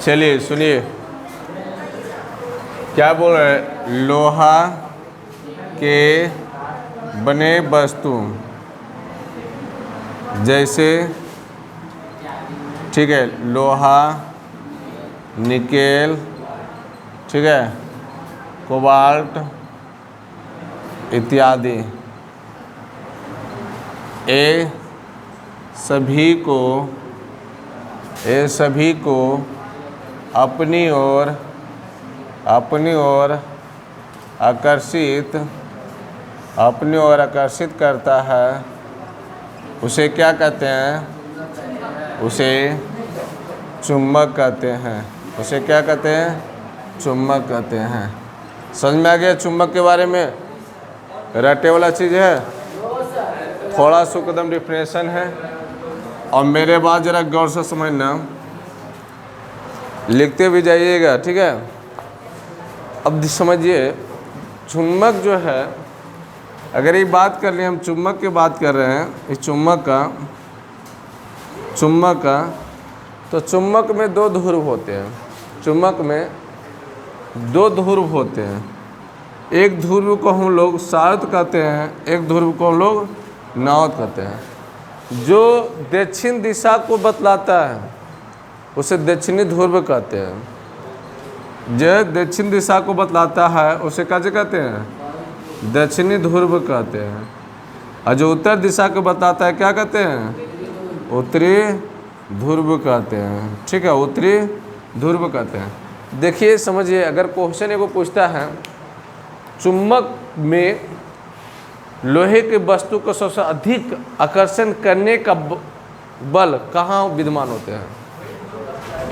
चलिए सुनिए क्या बोल रहे हैं। लोहा के बने वस्तु जैसे, ठीक है, लोहा, निकेल, ठीक है, कोबाल्ट इत्यादि, ये सभी को अपनी ओर आकर्षित करता है। उसे क्या कहते हैं? उसे चुंबक कहते हैं। उसे क्या कहते हैं? चुंबक कहते हैं। समझ में आ गया चुंबक के बारे में? रटे वाला चीज़ है, थोड़ा सा कदम डिफिनेशन है। और मेरे बात ज़रा गौर से समझना, लिखते भी जाइएगा, ठीक है। अब समझिए चुंबक जो है, अगर ये बात कर लें, हम चुंबक की बात कर रहे हैं, इस चुंबक का तो चुंबक में दो ध्रुव होते हैं। चुंबक में दो ध्रुव होते हैं। एक ध्रुव को हम लोग साउथ कहते हैं, एक ध्रुव को हम लोग नॉर्थ कहते हैं। जो दक्षिण दिशा को बतलाता है उसे दक्षिणी ध्रुव कहते हैं। जो दक्षिण दिशा को बतलाता है उसे कैसे कहते हैं? दक्षिणी ध्रुव कहते हैं। और जो उत्तर दिशा को बताता है क्या कहते हैं? उत्तरी ध्रुव कहते हैं, ठीक है, उत्तरी ध्रुव कहते हैं। देखिए समझिए, अगर क्वेश्चन एगो पूछता है चुंबक में लोहे के वस्तु को सबसे अधिक आकर्षण करने का बल कहाँ विद्यमान होते हैं?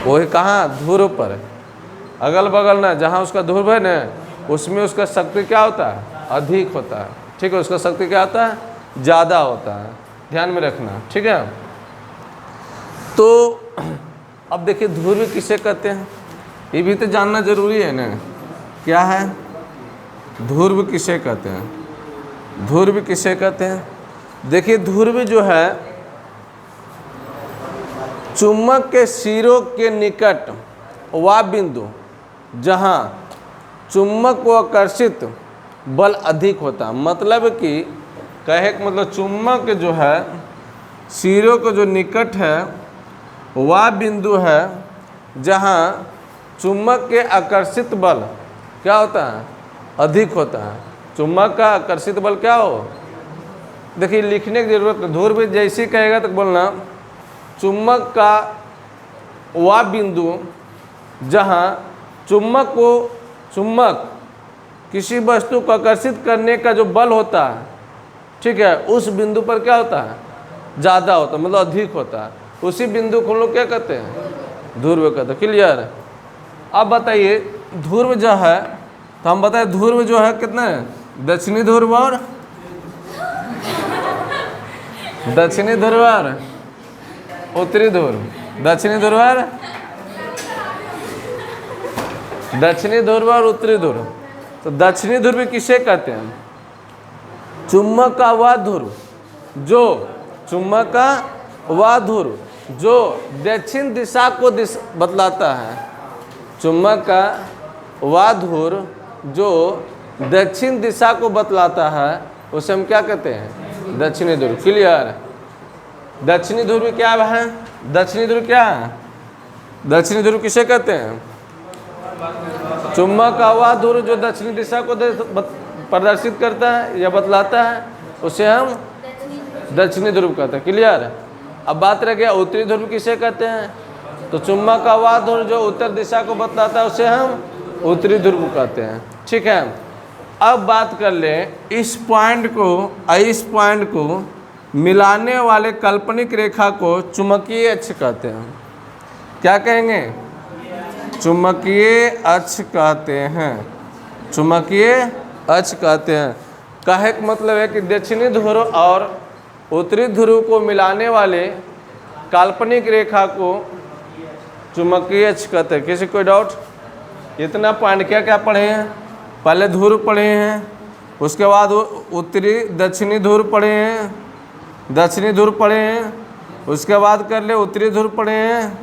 वो है कहाँ? ध्रुव पर। अगल बगल ना, जहाँ उसका ध्रुव है ना, उसमें उसका शक्ति क्या होता है? अधिक होता है, ठीक है। उसका शक्ति क्या होता है? ज़्यादा होता है। ध्यान में रखना, ठीक है। तो अब देखिए ध्रुव किसे कहते हैं, ये भी तो जानना जरूरी है ना। क्या है ध्रुव किसे कहते हैं? ध्रुव किसे कहते हैं? देखिए ध्रुव जो है चुंबक के सिरों के निकट वह बिंदु जहाँ चुंबक को आकर्षित बल अधिक होता है। मतलब कि कहे कि मतलब चुंबक जो है सिरों को जो निकट है वह बिंदु है जहाँ चुंबक के आकर्षित बल क्या होता है? अधिक होता है। चुंबक का आकर्षित बल क्या हो? देखिए लिखने की जरूरत नहीं, ध्रुव जैसे कहेगा तो बोलना चुंबक का वह बिंदु जहाँ चुंबक किसी वस्तु को आकर्षित करने का जो बल होता है, ठीक है, उस बिंदु पर क्या होता है? ज़्यादा होता है, मतलब अधिक होता है। उसी बिंदु को हम लोग क्या कहते हैं? ध्रुव कहते हैं। क्लियर? अब बताइए ध्रुव जो है, तो हम बताएं ध्रुव जो है कितना है? दक्षिणी ध्रुव और दक्षिणी ध्रुव और उत्तरी ध्रुव। दक्षिणी ध्रुव और दक्षिणी ध्रुव और उत्तरी ध्रुव। तो दक्षिणी ध्रुव किसे कहते हैं? चुंबक का वह ध्रुव जो चुंबक का वह ध्रुव जो दक्षिण दिशा को बतलाता है। चुंबक का वह ध्रुव जो दक्षिण दिशा को बतलाता है उसे हम क्या कहते हैं? दक्षिणी ध्रुव। क्लियर? दक्षिणी ध्रुव क्या है? दक्षिणी ध्रुव क्या है? दक्षिणी ध्रुव किसे कहते हैं? चुंबक का वह ध्रुव जो दक्षिणी दिशा को प्रदर्शित करता है या बतलाता है उसे हम दक्षिणी ध्रुव कहते हैं। क्लियर? अब बात रह गया उत्तरी ध्रुव किसे कहते हैं? तो चुंबक का वह ध्रुव जो उत्तर दिशा को बतलाता है उसे हम उत्तरी ध्रुव कहते हैं। ठीक है। अब बात कर लें इस पॉइंट को मिलाने वाले काल्पनिक रेखा को चुंबकीय अक्ष कहते हैं। क्या कहेंगे? चुंबकीय अक्ष कहते हैं। चुंबकीय अक्ष कहते हैं। कहे का मतलब है कि दक्षिणी ध्रुव और उत्तरी ध्रुव को मिलाने वाले काल्पनिक रेखा को चुंबकीय अक्ष कहते हैं। किसी कोई डाउट? इतना पॉइंट क्या क्या पढ़े हैं? पहले ध्रुव पढ़े हैं, उसके बाद उत्तरी दक्षिणी ध्रुव पढ़े हैं, दक्षिणी ध्रुव पढ़े हैं, उसके बाद कर ले उत्तरी ध्रुव पढ़े हैं,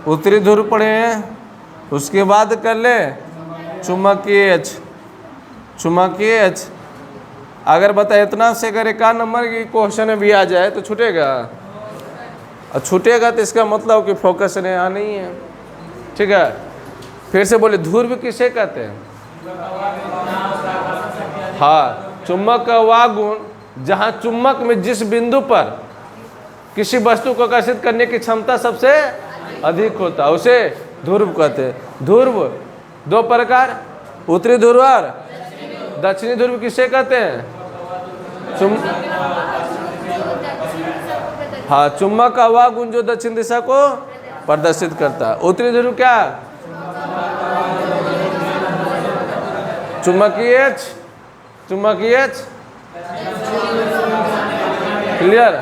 उत्तरी ध्रुव पढ़े हैं, उसके बाद कर ले चुम्बकीय H, चुम्बकीय H। अगर बता इतना से अगर एक नंबर की क्वेश्चन में भी आ जाए तो छूटेगा, और छूटेगा तो इसका मतलब कि फोकस यहाँ नहीं है। ठीक है, फिर से बोले ध्रुव किसे कहते हैं? हाँ, चुम्बक का वह गुण जहाँ चुम्बक में जिस बिंदु पर किसी वस्तु को आकर्षित करने की क्षमता सबसे अधिक होता है उसे ध्रुव कहते हैं। ध्रुव दो प्रकार, उत्तरी ध्रुव और दक्षिणी ध्रुव किसे कहते हैं? हाँ, चुम्बक का वह गुण जो दक्षिण दिशा को प्रदर्शित करता है। उत्तरी ध्रुव क्या? चुम्बकीय H, चुम्बकीय H, क्लियर।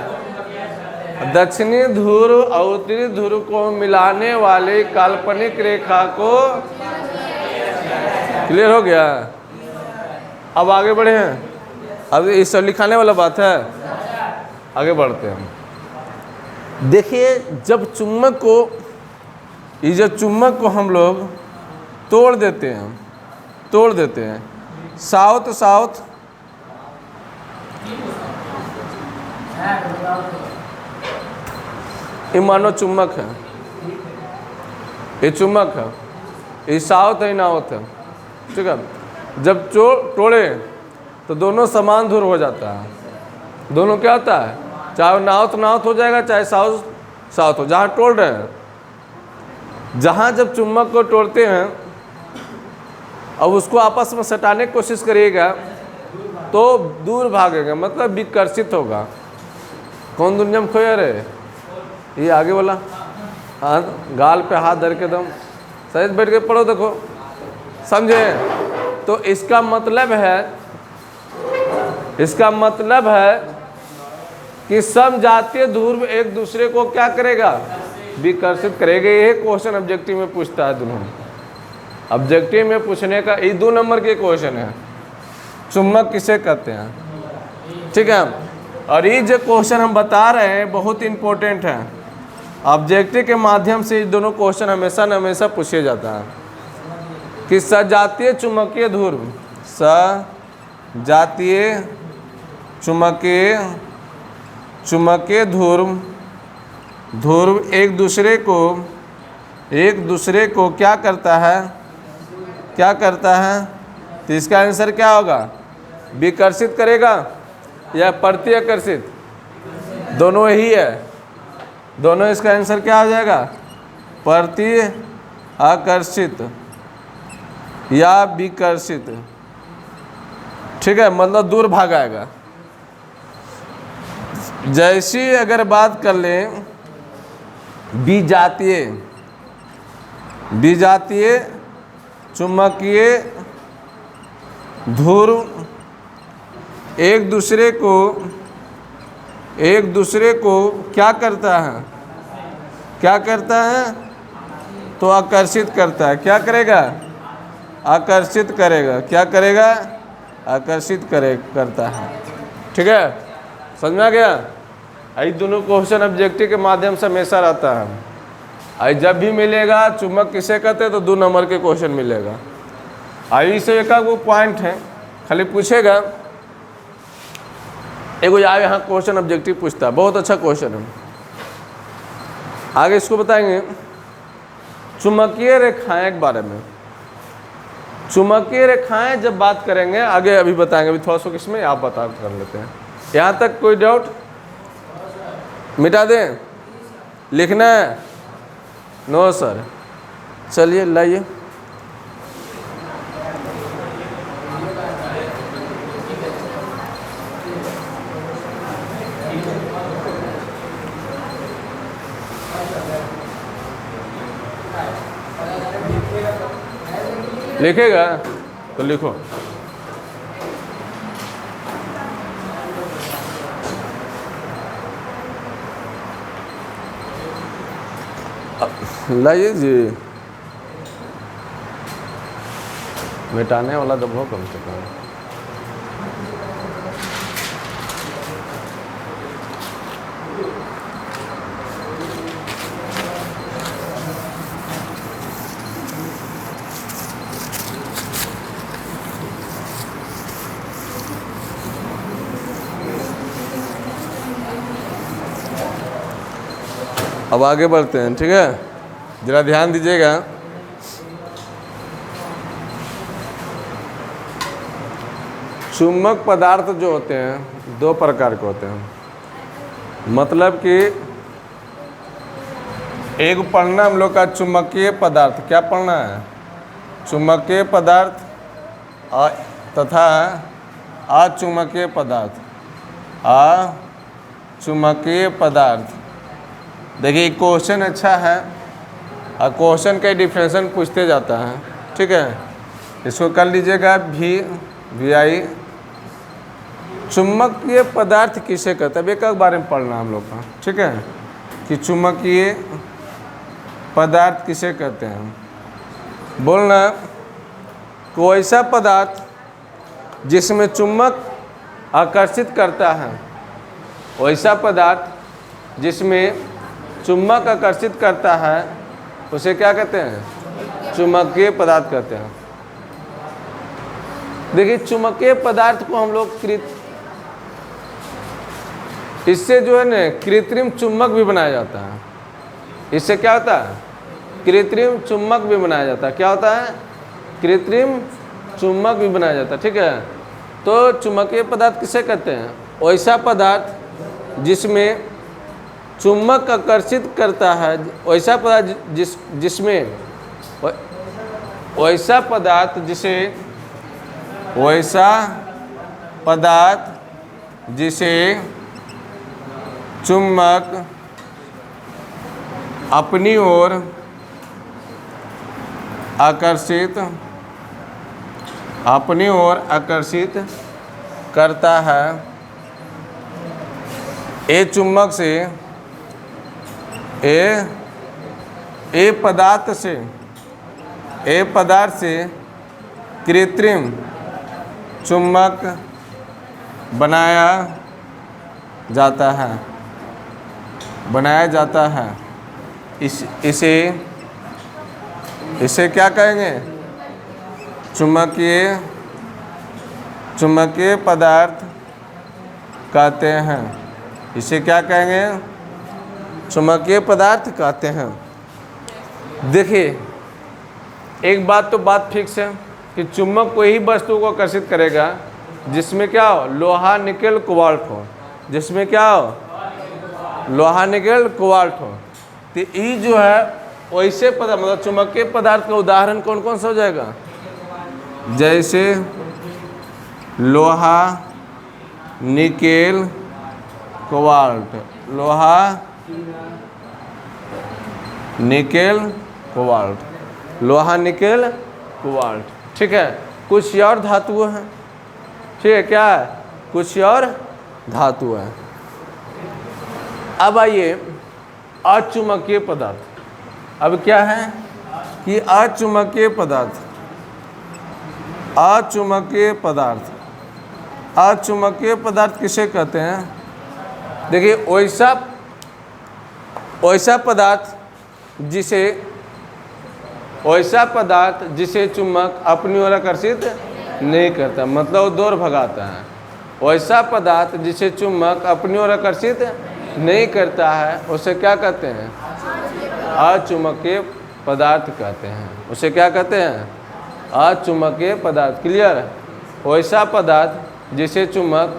दक्षिणी ध्रुव और उत्तरी ध्रुव को मिलाने वाली काल्पनिक रेखा को, क्लियर हो गया। अब आगे बढ़े हैं, अब ये सब लिखाने वाला बात है, आगे बढ़ते हैं। देखिए जब चुम्बक को, ये जब चुम्बक को हम लोग तोड़ देते हैं साउथ साउथ, ये मानो चुम्बक है, ये चुम्बक है, ये साउथ है नॉर्थ है। ठीक है, जब तोड़े तो दोनों समान ध्रुव हो जाता है। दोनों क्या होता है, चाहे नॉर्थ नॉर्थ हो जाएगा, चाहे साउथ साउथ हो। जहाँ तोड़ रहे हैं, जहाँ जब चुम्बक को तोड़ते हैं अब उसको आपस में सटाने की कोशिश करिएगा तो दूर भागेगा, मतलब विकर्षित होगा। कौन दुनिया में खोया रहे? ये आगे वाला, हाँ, गाल पे हाथ धर के दम सही बैठ के पढ़ो, देखो समझे। तो इसका मतलब है कि समजातीय ध्रुव एक दूसरे को क्या करेगा? विकर्षित करेगा। ये क्वेश्चन ऑब्जेक्टिव में पूछता है। दोनों ऑब्जेक्टिव में पूछने का ये 2 नंबर के क्वेश्चन है, चुम्बक किसे कहते हैं। ठीक है, और ये जो क्वेश्चन हम बता रहे हैं बहुत इंपॉर्टेंट है। ऑब्जेक्टिव के माध्यम से ये दोनों क्वेश्चन हमेशा न हमेशा पूछे जाता है कि सजातीय चुम्बकीय ध्रुव, सजातीय चुम्बकीय ध्रुव एक दूसरे को क्या करता है? तो इसका आंसर क्या होगा? विकर्षित करेगा या प्रतिकर्षित? दोनों ही है, दोनों। इसका आंसर क्या हो जाएगा? प्रतिकर्षित या विकर्षित। ठीक है, मतलब दूर भागाएगा। जैसी अगर बात कर लें विजातीय चुम्बकीय ध्रुव एक दूसरे को क्या करता है? तो आकर्षित करता है। क्या करेगा? आकर्षित करेगा। क्या करेगा? आकर्षित करता है। ठीक है, समझ में आ गया? आई दोनों क्वेश्चन ऑब्जेक्टिव के माध्यम से हमेशा रहता है। आई जब भी मिलेगा चुम्बक किसे कहते हैं तो 2 नंबर के क्वेश्चन मिलेगा। आई से एक वो पॉइंट है, खाली पूछेगा। एगो यहाँ क्वेश्चन ऑब्जेक्टिव पूछता है, बहुत अच्छा क्वेश्चन है। आगे इसको बताएंगे चुम्बकीय रेखाएं के बारे में। चुम्बकीय रेखाएं जब बात करेंगे आगे, अभी बताएंगे। अभी थोड़ा सा किसमें आप बता कर लेते हैं। यहाँ तक कोई डाउट? मिटा दें? लिखना है? No sir. चलिए लाइए। लिखेगा तो लिखो। लाइए जी, मिटाने वाला दबो कम से कम। अब आगे बढ़ते हैं, ठीक है, ज़रा ध्यान दीजिएगा। चुंबक पदार्थ जो होते हैं दो प्रकार के होते हैं, मतलब कि एक पढ़ना हम लोग का चुंबकीय पदार्थ, क्या पढ़ना है, चुंबकीय पदार्थ तथा अचुंबकीय पदार्थ, अचुंबकीय पदार्थ। देखिए क्वेश्चन अच्छा है और क्वेश्चन का डिफिनेशन पूछते जाता है, ठीक है, इसको कर लीजिएगा VI। चुंबकीय पदार्थ किसे कहते हैं, एक बारे में पढ़ना हम लोग का, ठीक है, कि चुंबकीय पदार्थ किसे कहते हैं। बोलना कोई ऐसा पदार्थ जिसमें चुंबक आकर्षित करता है, वैसा पदार्थ जिसमें चुंबक आकर्षित करता है उसे क्या कहते हैं, चुंबकीय पदार्थ कहते हैं। देखिए चुंबकीय पदार्थ को हम लोग इससे जो है ना कृत्रिम चुंबक भी बनाया जाता है। इससे क्या होता है, कृत्रिम चुंबक भी बनाया जाता है। क्या होता है, कृत्रिम चुंबक भी बनाया जाता है, ठीक है। तो चुंबकीय पदार्थ किसे कहते हैं, वैसा पदार्थ जिसमें चुंबक आकर्षित करता है, वैसा पदार्थ जिसमें वैसा पदार्थ जिसे चुंबक अपनी ओर आकर्षित करता है। ए चुंबक से ए पदार्थ से कृत्रिम चुंबक बनाया जाता है। इसे क्या कहेंगे, चुंबकीय पदार्थ कहते हैं। इसे क्या कहेंगे, चुंबकीय पदार्थ कहते हैं। देखिए एक बात फिक्स है कि चुंबक कोई ही वस्तु को आकर्षित करेगा जिसमें क्या हो, लोहा निकेल कोबाल्ट हो, जिसमें क्या हो, लोहा निकेल कोबाल्ट हो। तो ये जो है वैसे पदार्थ, मतलब चुंबकीय पदार्थ का उदाहरण कौन कौन सा हो जाएगा, जैसे लोहा निकेल कोबाल्ट, लोहा निकेल कोबाल्ट, लोहा निकेल कोबाल्ट, ठीक है। कुछ और धातु हैं, ठीक है, क्या है, कुछ और धातु है। अब आइए अचुंबकीय पदार्थ। अब क्या है कि अचुंबकीय पदार्थ किसे कहते हैं। देखिए वैसा पदार्थ जिसे चुंबक अपनी ओर आकर्षित नहीं करता, मतलब दूर भगाता है। वैसा पदार्थ जिसे चुंबक अपनी ओर आकर्षित नहीं करता है उसे क्या कहते हैं, अचुंबकीय पदार्थ कहते हैं। उसे क्या कहते हैं, अचुंबकीय पदार्थ। क्लियर। वैसा पदार्थ जिसे चुंबक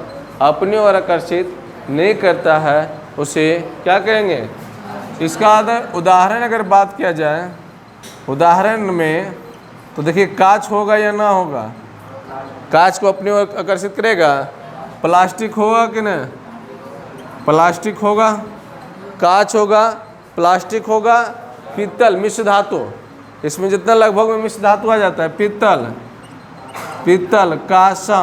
अपनी ओर आकर्षित नहीं करता है उसे क्या कहेंगे। इसका उदाहरण अगर बात किया जाए, उदाहरण में तो देखिए कांच होगा या ना होगा, कांच को अपनी ओर आकर्षित करेगा। प्लास्टिक होगा कि नहीं, प्लास्टिक होगा, कांच होगा, प्लास्टिक होगा, पीतल मिश्र धातु, इसमें जितना लगभग में मिश्र धातु आ जाता है, पीतल, कांसा,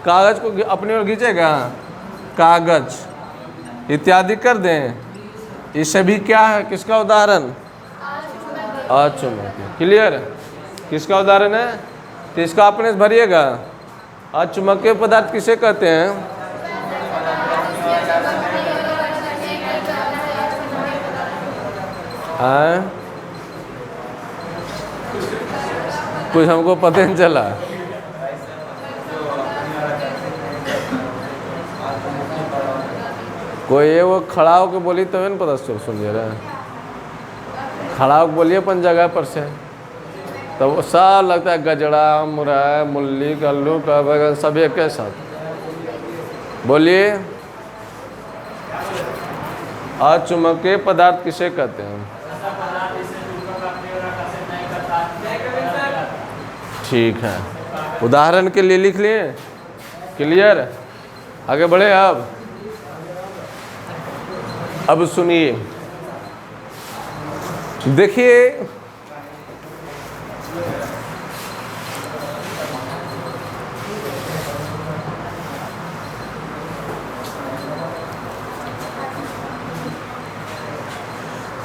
कागज को अपनी ओर खींचेगा, कागज इत्यादि कर दें। ये सभी क्या है, किसका उदाहरण, अचुंबकीय। क्लियर। किसका उदाहरण है, तो इसका अपने भरिएगा। अचुंबकीय पदार्थ किसे कहते हैं, कुछ हमको पता नहीं चला। कोई ये वो खड़ा होकर बोली तो नहीं पता सुनिए रहा, खड़ा होकर बोलिए अपन जगह पर से, तो वो सब लगता है गजड़ा, मुरई, मूली, कल्लू का बैगन सब एक के साथ। बोलिए, अचुम्बकीय पदार्थ किसे कहते हैं? ठीक है, उदाहरण के लिए लिख लिए, क्लियर? आगे बढ़े। अब सुनिए, देखिए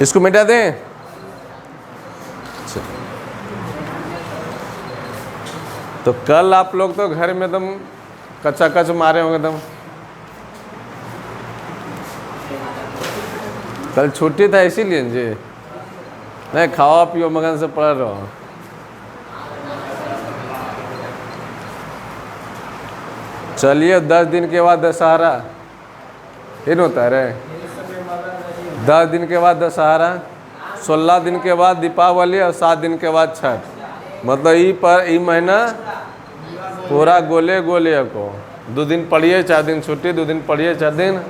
इसको मिटा दें। तो कल आप लोग तो घर में एकदम कच्चा कच मारे होंगे एकदम। कल छुट्टी था इसीलिए जी, नहीं खाओ पियो मगन से पड़ रहो। चलिए 10 दिन के बाद दशहरा, इन होता है रे, 10 दिन के बाद दशहरा, 16 दिन के बाद दीपावली और 7 दिन के बाद छठ। मतलब ई महीना पूरा गोले गोले को 2 दिन पढ़िए 4 दिन छुट्टी, 2 दिन पढ़िए 4 दिन।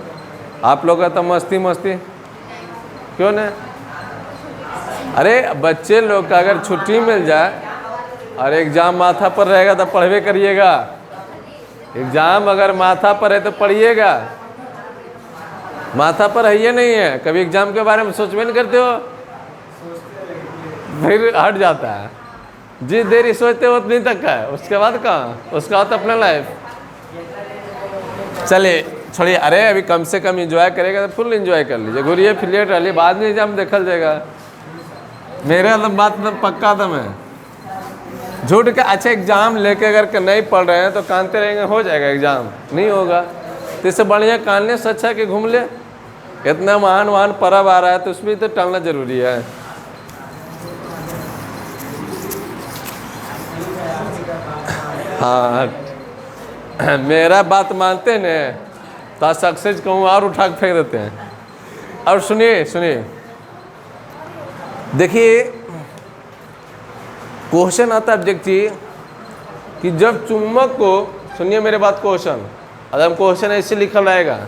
आप लोग का तो मस्ती मस्ती क्यों नहीं? अरे बच्चे लोग का अगर छुट्टी मिल जाए और एग्ज़ाम माथा पर रहेगा तो पढ़वे करिएगा। एग्ज़ाम अगर माथा पर है तो पढ़िएगा, माथा पर है ये नहीं है, कभी एग्ज़ाम के बारे में सोचबे नहीं करते हो, फिर हट जाता है। जिस देर सोचते हो उतनी तक का है, उसके बाद कहाँ, उसका बाद अपना लाइफ। चलिए छोड़िए, अरे अभी कम से कम एंजॉय करेगा तो फुल एंजॉय कर लीजिए, घूरिए फिरिए टहलिए, बाद में एग्जाम देखल जाएगा। मेरा तो बात तो पक्का दम है, झूठ के। अच्छा एग्जाम लेके अगर नहीं पढ़ रहे हैं तो कानते रहेंगे, हो जाएगा एग्जाम, नहीं होगा। तो इससे बढ़िया कानने से अच्छा कि घूम ले। इतना महान पर्व आ रहा है तो उसमें तो टलना जरूरी है। हाँ मेरा बात मानते न तो सक्सेस कहूँ और उठा के फेंक देते हैं। और सुनिए सुनिए, देखिए क्वेश्चन आता है ऑब्जेक्टिव कि जब चुम्बक को, सुनिए मेरे बात, क्वेश्चन अगर क्वेश्चन ऐसे लिखा रहेगा,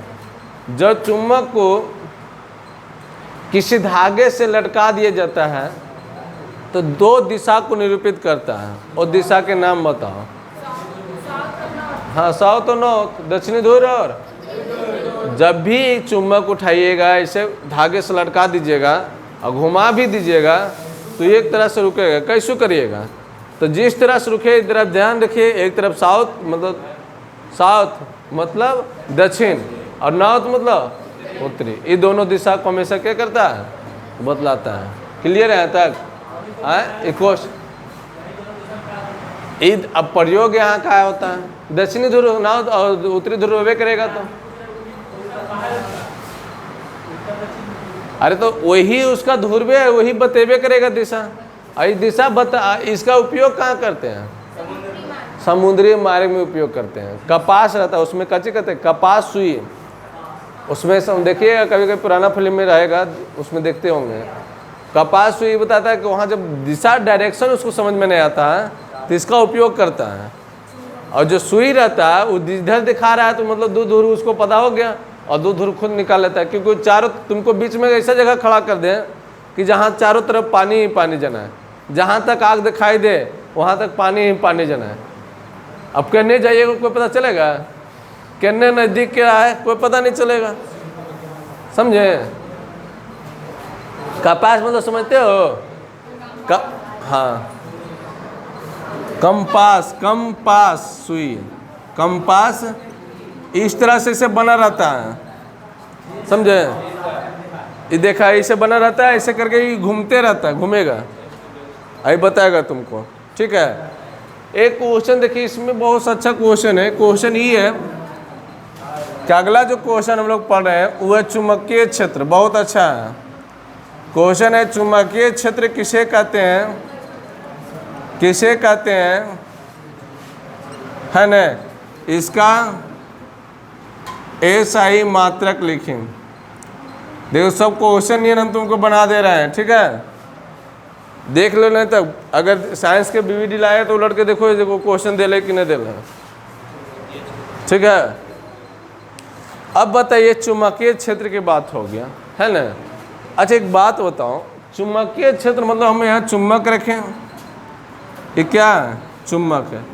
जब चुम्बक को किसी धागे से लटका दिया जाता है तो 2 दिशा को निरूपित करता है, और दिशा के नाम बताओ। हाँ, साउथ और नॉर्थ, दक्षिणी ध्रुव। और जब भी चुम्बक उठाइएगा ऐसे धागे से लटका दीजिएगा और घुमा भी दीजिएगा तो एक तरह से रुकेगा। कैसे करिएगा? तो जिस तरह से रुके एक तरफ ध्यान रखिए, एक तरफ साउथ मतलब दक्षिण और नॉर्थ मतलब उत्तरी। ये दोनों दिशा को हमेशा क्या करता है? बतलाता है। क्लियर है तक? अब प्रयोग यहाँ का होता है, दक्षिणी ध्रुव नॉर्थ और उत्तरी ध्रुव वे करेगा तो अरे तो वही उसका ध्रुव है, वही बतेबे करेगा दिशा। और दिशा इसका उपयोग कहाँ करते हैं? समुद्री मार्ग में उपयोग करते हैं। कपास रहता है उसमें, कच्ची कहते हैं कपास सुई, उसमें देखिए कभी कभी पुराना फिल्म में रहेगा उसमें देखते होंगे, कपास सुई बताता है कि वहाँ जब दिशा डायरेक्शन उसको समझ में नहीं आता है तो इसका उपयोग करता है। और जो सुई रहता है वो इधर दिखा रहा है तो मतलब 2 ध्रुव उसको पता हो गया और 2 ध्रुव खुद निकाल लेता है। क्योंकि चारों तुमको बीच में ऐसा जगह खड़ा कर दें कि जहाँ चारों तरफ पानी ही पानी जना है, जहाँ तक आग दिखाई दे वहाँ तक पानी ही पानी जना है। अब कहने जाइएगा कोई पता चलेगा? कहने नज़दीक क्या है कोई पता नहीं चलेगा, समझे? कपास मतलब समझते हो? हाँ, कंपास सुई, कंपास इस तरह से इसे बना रहता है, समझे? ये देखा ऐसे बना रहता है, ऐसे करके ये घूमते रहता है, घूमेगा, अभी बताएगा तुमको। ठीक है, एक क्वेश्चन देखिए, इसमें बहुत अच्छा क्वेश्चन है। क्वेश्चन ये है कि अगला जो क्वेश्चन हम लोग पढ़ रहे हैं वो है चुंबकीय क्षेत्र। बहुत अच्छा है क्वेश्चन है, चुंबकीय क्षेत्र किसे कहते हैं? किसे कहते हैं, है न? इसका SI मात्रक लिखें। देखो सब क्वेश्चन ये हम तुमको बना दे रहे हैं, ठीक है, देख लो। नहीं तब अगर साइंस के बीवीडी लाए तो उलट के देखो, देखो क्वेश्चन दे ले कि नहीं दे ले, ठीक है। अब बताइए चुंबकीय क्षेत्र की बात हो गया है ना। अच्छा एक बात बताओ, चुंबकीय क्षेत्र मतलब हम यहाँ चुंबक रखें, ये क्या है, चुंबक है,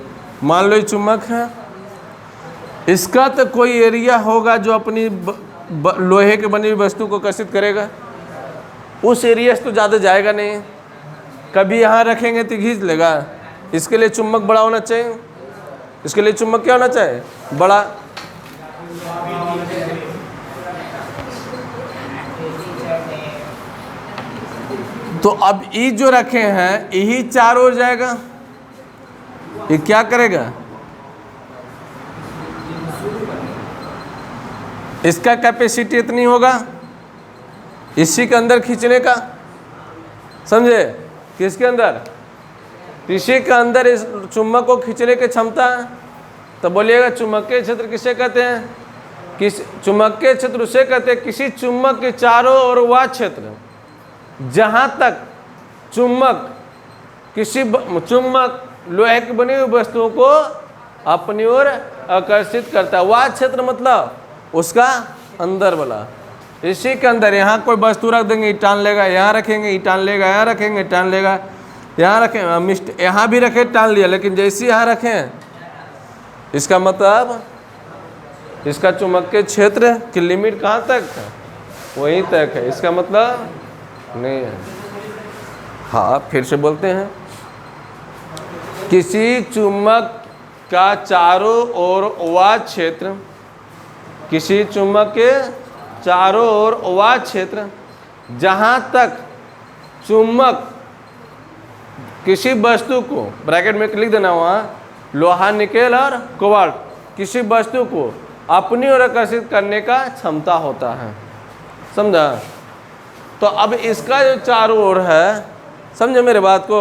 मान लो ये चुंबक है, इसका तो कोई एरिया होगा जो अपनी लोहे की बनी हुई वस्तु को आकर्षित करेगा, उस एरिया से तो ज़्यादा जाएगा नहीं। कभी यहाँ रखेंगे तो खींच लेगा, इसके लिए चुंबक बड़ा होना चाहिए, इसके लिए चुंबक क्या होना चाहिए, बड़ा। तो अब ई जो रखे हैं यही चार ओर जाएगा, ये क्या करेगा, इसका कैपेसिटी इतनी होगा इसी के अंदर खींचने का, समझे, किसके अंदर, इसी के अंदर इस चुंबक को खींचने की क्षमता है। तो बोलिएगा चुंबकीय क्षेत्र किसे कहते हैं, किस चुंबकीय क्षेत्र उसे कहते हैं किसी चुंबक के चारों ओर वह क्षेत्र जहाँ तक चुंबक चुंबक लोहे की बनी हुई वस्तुओं को अपनी ओर आकर्षित करता है। वह क्षेत्र मतलब उसका अंदर वाला, इसी के अंदर यहाँ कोई वस्तु रख देंगे टान लेगा, यहाँ रखेंगे टान लेगा, यहाँ रखेंगे टान लेगा, यहाँ रखें यहाँ भी रखे टान लिया, लेकिन जैसे यहाँ रखें इसका मतलब इसका चुंबकीय क्षेत्र की लिमिट कहाँ तक है, वहीं तक है, इसका मतलब नहीं है। हाँ फिर से बोलते हैं, किसी चुंबक का चारों ओर वह क्षेत्र, किसी चुंबक के चारों ओर वह क्षेत्र जहाँ तक चुंबक किसी वस्तु को, ब्रैकेट में लिख देना वहाँ, लोहा निकेल और कोबाल्ट, किसी वस्तु को अपनी ओर आकर्षित करने का क्षमता होता है, समझा। तो अब इसका जो चारों ओर है, समझे मेरे बात को,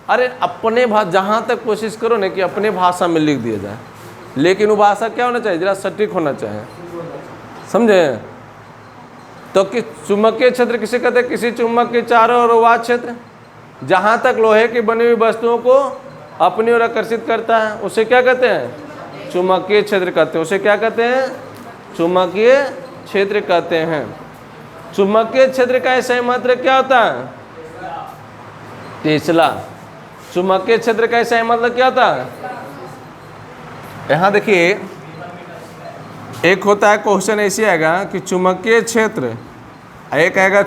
अरे अपने जहाँ तक कोशिश करो ना कि अपने भाषा में लिख दिया जाए, लेकिन वो भाषा क्या होना चाहिए, जरा सटीक होना चाहिए, समझे। तो कि चुंबकीय क्षेत्र किसे कहते हैं, किसी चुंबक के चारों ओर वह क्षेत्र जहाँ तक लोहे की बनी हुई वस्तुओं को अपनी ओर आकर्षित करता है, उसे क्या कहते हैं, चुंबकीय क्षेत्र कहते हैं। उसे क्या कहते हैं, चुंबकीय क्षेत्र कहते हैं। चुंबकीय क्षेत्र का सही मात्रा क्या होता है, टेस्ला। चुंबकीय क्षेत्र का सही मतलब क्या होता है, यहाँ देखिए एक होता है क्वेश्चन ऐसे आएगा कि चुंबकीय क्षेत्र, एक आएगा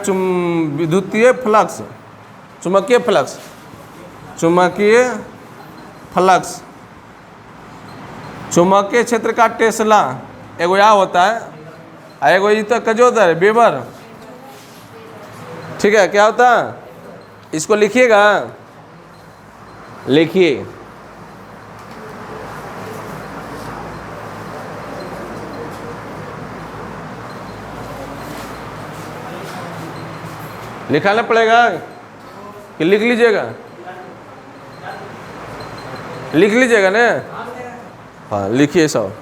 विद्युतीय फ्लक्स, चुंबकीय फ्लक्स, चुंबकीय फ्लक्स, चुंबकीय क्षेत्र का टेस्ला, एगो यह होता है, एगो ये तो कजो होता है वेबर, ठीक है, क्या होता है, इसको लिखिएगा, लिखिए, लिखाना पड़ेगा कि लिख लीजिएगा, लिख लीजिएगा ना, हाँ लिखिए सब।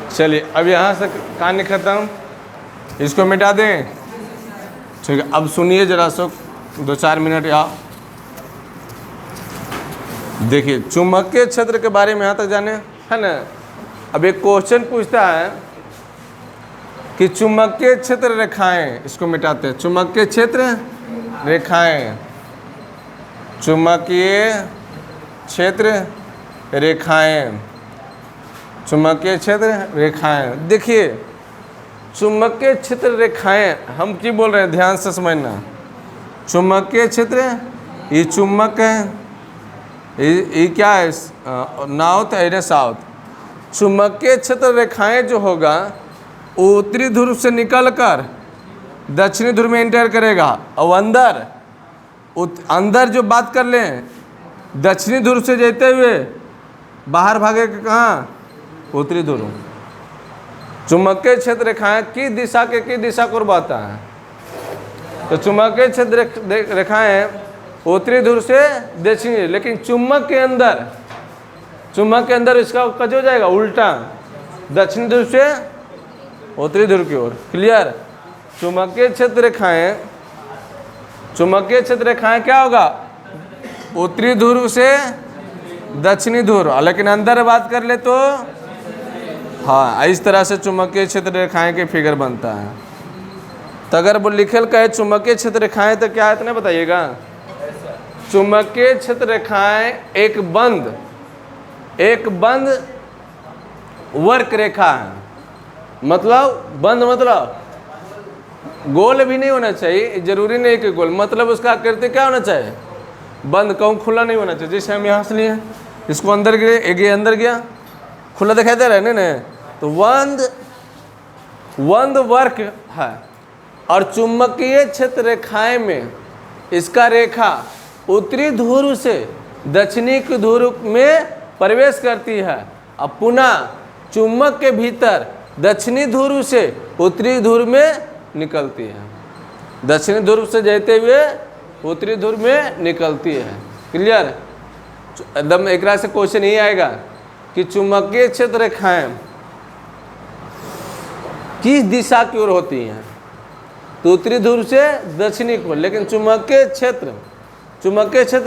चलिए अब यहाँ से कहानी खत्म, इसको मिटा दें, ठीक है। अब सुनिए जरा सो 2-4 मिनट या देखिए चुंबकीय क्षेत्र के बारे में यहाँ तक जाने, है ना। अब एक क्वेश्चन पूछता है कि चुंबकीय क्षेत्र रेखाएं, इसको मिटाते हैं, चुंबकीय क्षेत्र रेखाएं, चुंबकीय क्षेत्र रेखाएं, चुंबकीय क्षेत्र रेखाएं। देखिए चुंबकीय क्षेत्र रेखाएं हम क्या बोल रहे हैं, ध्यान से समझना। चुंबकीय क्षेत्र ये चुंबक है, ये क्या है, नॉर्थ है ना साउथ। चुंबकीय क्षेत्र रेखाएं जो होगा उत्तरी ध्रुव से निकलकर दक्षिणी ध्रुव में एंटर करेगा, और अंदर जो बात कर लें दक्षिणी ध्रुव से जाते हुए बाहर भागेगा कहाँ, उत्तरी ध्रुव। चुंबकीय क्षेत्र रेखाएं किस दिशा को बताता है, तो चुंबकीय क्षेत्र रेखाएं उत्तरी ध्रुव से दक्षिणी, लेकिन चुंबक के अंदर इसका कज हो जाएगा उल्टा, दक्षिणी ध्रुव से उत्तरी ध्रुव की ओर। क्लियर। चुंबकीय क्षेत्र रेखाएं क्या होगा, उत्तरी ध्रुव से दक्षिणी ध्रुव, लेकिन अंदर बात कर ले तो हाँ इस तरह से चुंबकीय क्षेत्र रेखाएं के फिगर बनता है। तो अगर वो लिखल कहे चुंबकीय क्षेत्र रेखाएं तो क्या है इतना बताइएगा। चुंबकीय क्षेत्र रेखाएं एक बंद वर्क रेखा है, मतलब बंद मतलब गोल भी नहीं होना चाहिए, जरूरी नहीं कि गोल, मतलब उसका आकृति क्या होना चाहिए, बंद, कहूँ खुला नहीं होना चाहिए। जैसे हम यहाँ से लिए इसको अंदर गिरे, अंदर गया, खुला दिखाई दे रहा है ना, तो बंद वर्क है। और चुंबकीय क्षेत्र रेखाएं में इसका रेखा उत्तरी ध्रुव से दक्षिणी ध्रुव में प्रवेश करती है, अब पुनः चुंबक के भीतर दक्षिणी ध्रुव से उत्तरी ध्रुव में निकलती है, दक्षिणी ध्रुव से जाते हुए उत्तरी ध्रुव में निकलती है। क्लियर। एकदम एक से क्वेश्चन यही आएगा कि चुंबकीय क्षेत्र रेखाएं किस दिशा की ओर होती हैं, तो उत्तरी ध्रुव से दक्षिणी की ओर, लेकिन चुंबकीय क्षेत्र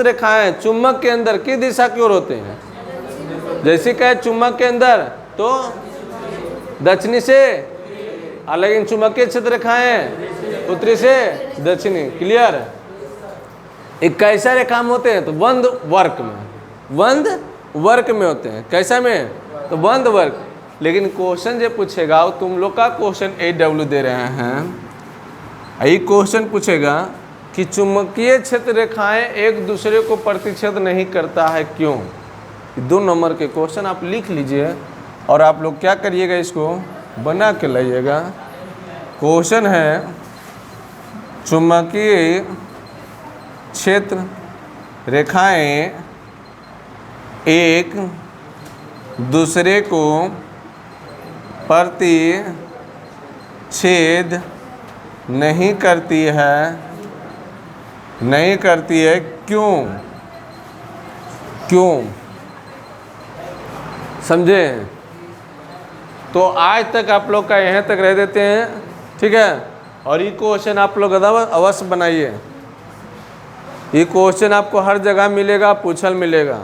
रेखाएं चुंबक के अंदर किस दिशा की ओर होते हैं, जैसे कहे चुंबक के अंदर तो दक्षिणी से, लेकिन चुंबकीय क्षेत्र रेखाएं उत्तरी से दक्षिणी। क्लियर। एक कैसा रेखा में होते हैं, तो बंद वर्क में होते हैं। कैसा में, तो बंद वर्क। लेकिन क्वेश्चन जो पूछेगा वो तुम लोग का क्वेश्चन AW दे रहे हैं, यही क्वेश्चन पूछेगा कि चुंबकीय क्षेत्र रेखाएं एक दूसरे को प्रतिच्छेद नहीं करता है क्यों। 2 नंबर के क्वेश्चन आप लिख लीजिए और आप लोग क्या करिएगा, इसको बना के लाइएगा। क्वेश्चन है चुंबकीय क्षेत्र रेखाएं एक दूसरे को प्रतिच्छेद नहीं करती है क्यों समझे। तो आज तक आप लोग का यहाँ तक रह देते हैं, ठीक है। और ये क्वेश्चन आप लोग अवश्य बनाइए, ये क्वेश्चन आपको हर जगह मिलेगा, पूछल मिलेगा।